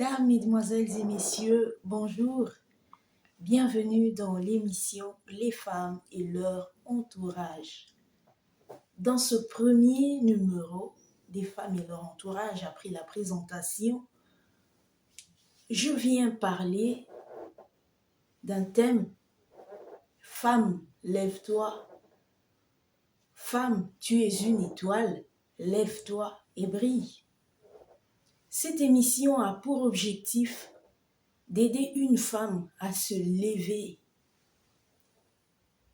Mesdames, Mesdemoiselles et Messieurs, bonjour. Bienvenue dans l'émission Les femmes et leur entourage. Dans ce premier numéro des femmes et leur entourage, après la présentation, je viens parler d'un thème. Femme, lève-toi. Femme, tu es une étoile. Lève-toi et brille. Cette émission a pour objectif d'aider une femme à se lever.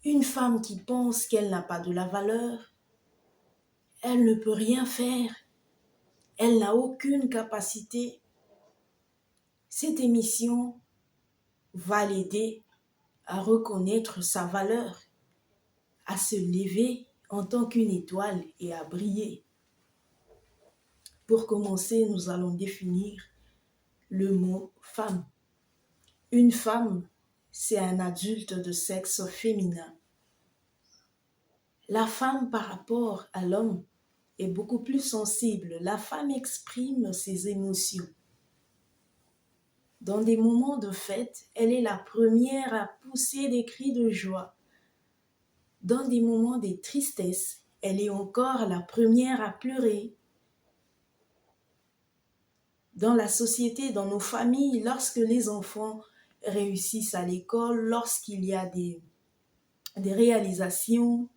Une femme qui pense qu'elle n'a pas de la valeur, elle ne peut rien faire, elle n'a aucune capacité. Cette émission va l'aider à reconnaître sa valeur, à se lever en tant qu'une étoile et à briller. Pour commencer, nous allons définir le mot femme. Une femme, c'est un adulte de sexe féminin. La femme, par rapport à l'homme, est beaucoup plus sensible. La femme exprime ses émotions. Dans des moments de fête, elle est la première à pousser des cris de joie. Dans des moments de tristesse, elle est encore la première à pleurer. Dans la société, dans nos familles, lorsque les enfants réussissent à l'école, lorsqu'il y a des réalisations,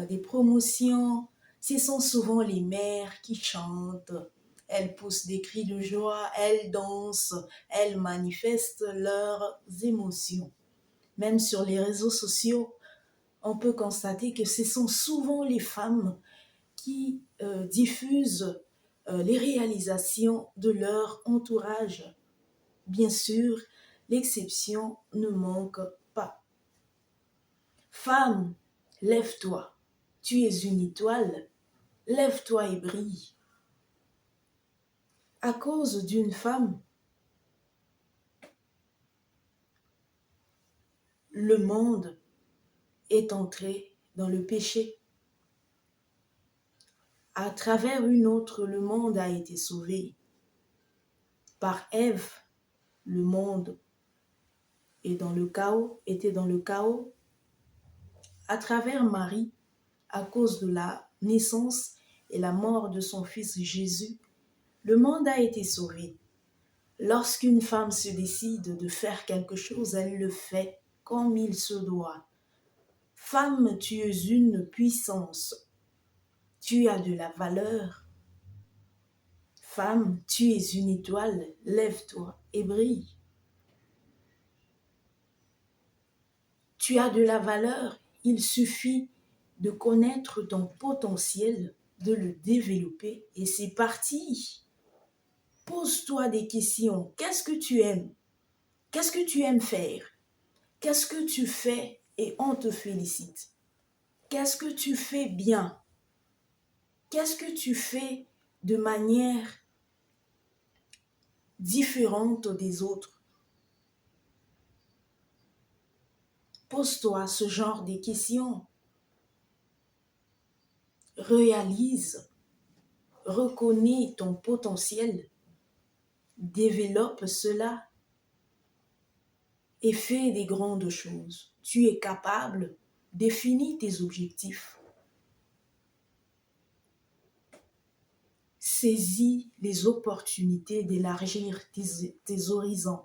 des promotions, ce sont souvent les mères qui chantent. Elles poussent des cris de joie, elles dansent, elles manifestent leurs émotions. Même sur les réseaux sociaux, on peut constater que ce sont souvent les femmes qui diffusent les réalisations de leur entourage. Bien sûr, l'exception ne manque pas. Femme, lève-toi. Tu es une étoile. Lève-toi et brille. À cause d'une femme, le monde est entré dans le péché. À travers une autre, le monde a été sauvé. Par Ève, le monde était dans le chaos. À travers Marie, à cause de la naissance et la mort de son fils Jésus, le monde a été sauvé. Lorsqu'une femme se décide de faire quelque chose, elle le fait comme il se doit. Femme, tu es une puissance. Tu as de la valeur. Femme, tu es une étoile. Lève-toi et brille. Tu as de la valeur. Il suffit de connaître ton potentiel, de le développer et c'est parti. Pose-toi des questions. Qu'est-ce que tu aimes? Qu'est-ce que tu aimes faire? Qu'est-ce que tu fais et on te félicite? Qu'est-ce que tu fais bien? Qu'est-ce que tu fais de manière différente des autres? Pose-toi ce genre de questions. Réalise, reconnais ton potentiel, développe cela et fais des grandes choses. Tu es capable, définis tes objectifs. Saisis les opportunités d'élargir tes horizons,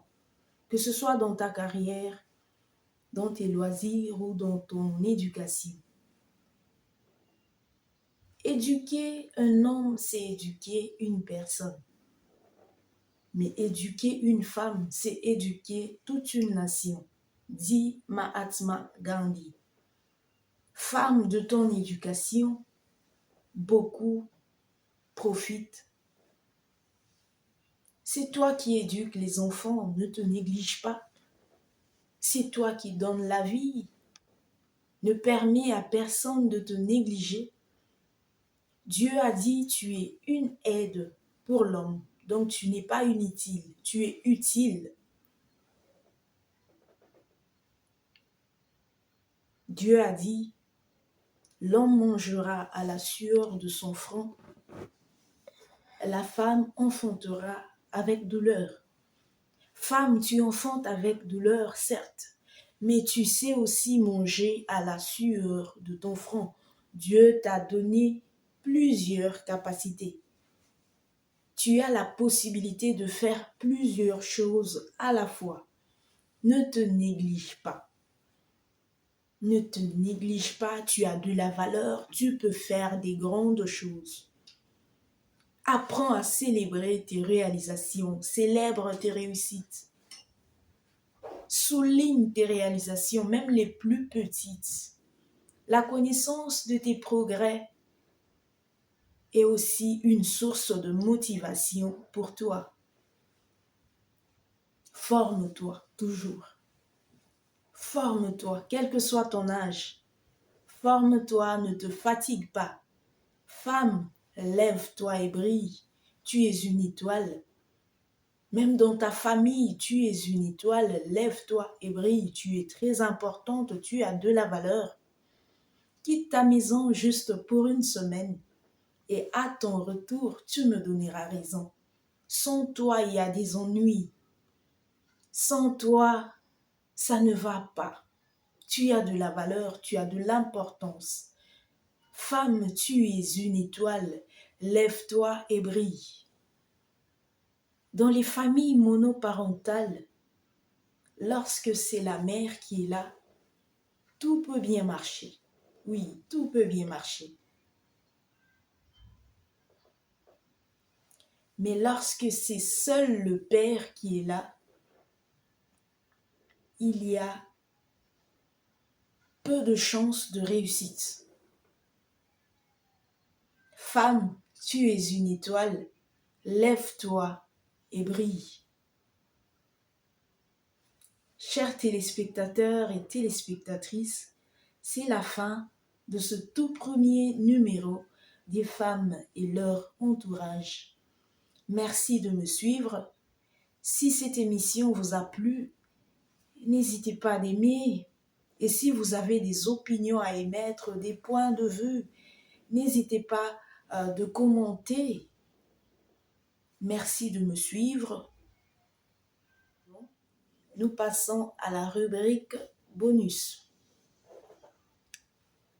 que ce soit dans ta carrière, dans tes loisirs ou dans ton éducation. Éduquer un homme, c'est éduquer une personne. Mais éduquer une femme, c'est éduquer toute une nation, dit Mahatma Gandhi. Femme, de ton éducation, beaucoup profitent. C'est toi qui éduques les enfants, ne te néglige pas. C'est toi qui donnes la vie. Ne permets à personne de te négliger. Dieu a dit, tu es une aide pour l'homme. Donc tu n'es pas inutile, tu es utile. Dieu a dit, l'homme mangera à la sueur de son front, la femme enfantera avec douleur. Femme, tu enfantes avec douleur, certes, mais tu sais aussi manger à la sueur de ton front. Dieu t'a donné plusieurs capacités. Tu as la possibilité de faire plusieurs choses à la fois. Ne te néglige pas. Ne te néglige pas, tu as de la valeur, tu peux faire des grandes choses. Apprends à célébrer tes réalisations, célèbre tes réussites. Souligne tes réalisations, même les plus petites. La connaissance de tes progrès est aussi une source de motivation pour toi. Forme-toi toujours. Forme-toi, quel que soit ton âge. Forme-toi, ne te fatigue pas. Femme, lève-toi et brille. Tu es une étoile. Même dans ta famille, tu es une étoile. Lève-toi et brille. Tu es très importante, tu as de la valeur. Quitte ta maison juste pour une semaine et à ton retour, tu me donneras raison. Sans toi, il y a des ennuis. Sans toi, ça ne va pas. Tu as de la valeur, tu as de l'importance. Femme, tu es une étoile. Lève-toi et brille. Dans les familles monoparentales, lorsque c'est la mère qui est là, tout peut bien marcher. Oui, tout peut bien marcher. Mais lorsque c'est seul le père qui est là, il y a peu de chances de réussite. Femme, tu es une étoile, lève-toi et brille. Chers téléspectateurs et téléspectatrices, c'est la fin de ce tout premier numéro des femmes et leur entourage. Merci de me suivre. Si cette émission vous a plu, n'hésitez pas à aimer. Et si vous avez des opinions à émettre, des points de vue, n'hésitez pas de commenter. Merci de me suivre. Nous passons à la rubrique bonus.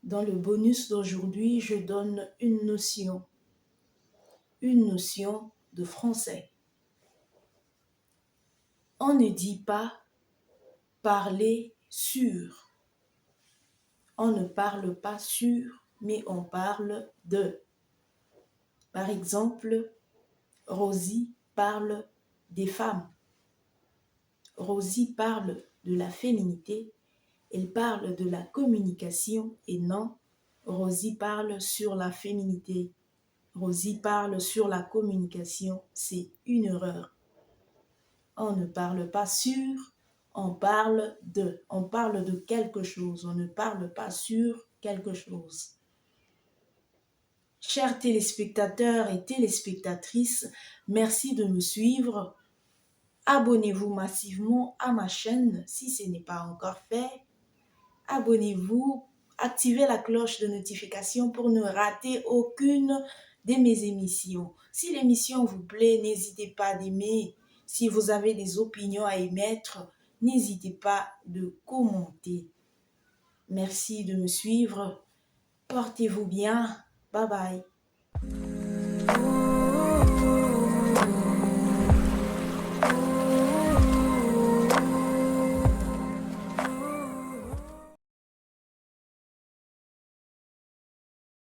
Dans le bonus d'aujourd'hui, je donne une notion de français. On ne dit pas parler sur. On ne parle pas sur, mais on parle de. Par exemple, Rosie parle des femmes. Rosie parle de la féminité. Elle parle de la communication et non, Rosie parle sur la féminité. Rosie parle sur la communication. C'est une erreur. On ne parle pas sur, on parle de. On parle de quelque chose. On ne parle pas sur quelque chose. Chers téléspectateurs et téléspectatrices, merci de me suivre. Abonnez-vous massivement à ma chaîne si ce n'est pas encore fait. Abonnez-vous, activez la cloche de notification pour ne rater aucune de mes émissions. Si l'émission vous plaît, n'hésitez pas d'aimer. Si vous avez des opinions à émettre, n'hésitez pas de commenter. Merci de me suivre. Portez-vous bien. Bye bye.